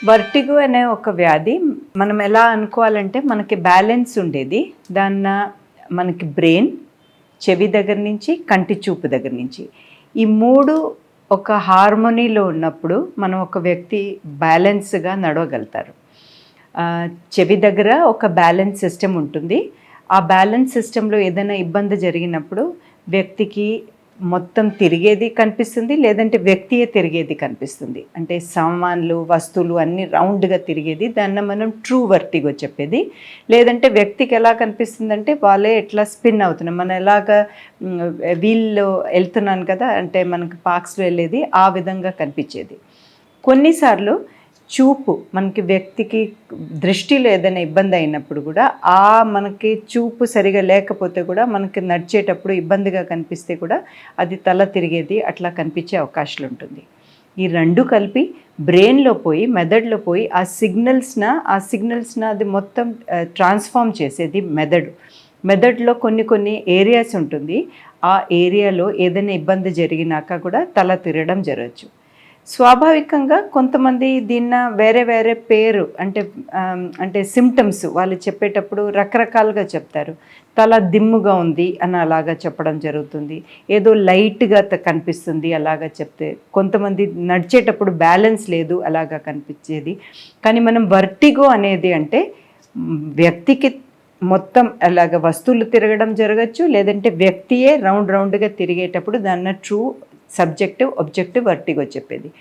Vertigo అనే ఒక వ్యాధి మనం ఎలా అనుకోవాలంటే మనకి బ్యాలెన్స్ ఉండేది దాన్న మనకి బ్రెయిన్, చెవి దగ్గర నుంచి, కంటి చూపు దగ్గర నుంచి ఈ మూడు ఒక హార్మోనీలో ఉన్నప్పుడు మనం ఒక వ్యక్తి బ్యాలెన్స్గా నడవగలుగుతారు. చెవి దగ్గర ఒక బ్యాలెన్స్ సిస్టమ్ ఉంటుంది. ఆ బ్యాలెన్స్ సిస్టంలో ఏదైనా ఇబ్బంది జరిగినప్పుడు వ్యక్తికి మొత్తం తిరిగేది కనిపిస్తుంది, లేదంటే వ్యక్తియే తిరిగేది కనిపిస్తుంది. అంటే సామాన్లు, వస్తువులు అన్నీ రౌండ్గా తిరిగేది, దాన్ని మనం ట్రూ వర్టిగో చెప్పేది. లేదంటే వ్యక్తికి ఎలా కనిపిస్తుందంటే వాళ్ళే ఎట్లా స్పిన్ అవుతున్నాం, మనం ఎలాగ వీల్లో వెళ్తున్నాను కదా, అంటే మనకి పార్క్స్లో వెళ్ళేది ఆ విధంగా కనిపించేది. కొన్నిసార్లు చూపు మనకి వ్యక్తికి దృష్టిలో ఏదైనా ఇబ్బంది అయినప్పుడు కూడా మనకి చూపు సరిగా లేకపోతే కూడా మనకి నడిచేటప్పుడు ఇబ్బందిగా కనిపిస్తే కూడా అది తల తిరిగేది అట్లా కనిపించే అవకాశాలు ఉంటుంది. ఈ రెండు కలిపి బ్రెయిన్లో పోయి మెదడులో పోయి ఆ సిగ్నల్స్న అది మొత్తం ట్రాన్స్ఫార్మ్ చేసేది మెదడులో కొన్ని ఏరియాస్ ఉంటుంది. ఆ ఏరియాలో ఏదైనా ఇబ్బంది జరిగినాక కూడా తల తిరగడం జరగచ్చు. స్వాభావికంగా కొంతమంది దీన్న వేరే పేరు అంటే సిమ్టమ్స్ వాళ్ళు చెప్పేటప్పుడు రకరకాలుగా చెప్తారు. తల దిమ్ముగా ఉంది అని అలాగా చెప్పడం జరుగుతుంది. ఏదో లైట్గా కనిపిస్తుంది అలాగా చెప్తే, కొంతమంది నడిచేటప్పుడు బ్యాలెన్స్ లేదు అలాగా కనిపించేది. కానీ మనం వర్టిగో అనేది అంటే వ్యక్తికి మొత్తం అలాగ వస్తువులు తిరగడం జరగచ్చు, లేదంటే వ్యక్తియే రౌండ్గా తిరిగేటప్పుడు దాన్ని ట్రూ సబ్జెక్టివ్ ఆబ్జెక్టివ్ వర్టిగో చెప్పేది.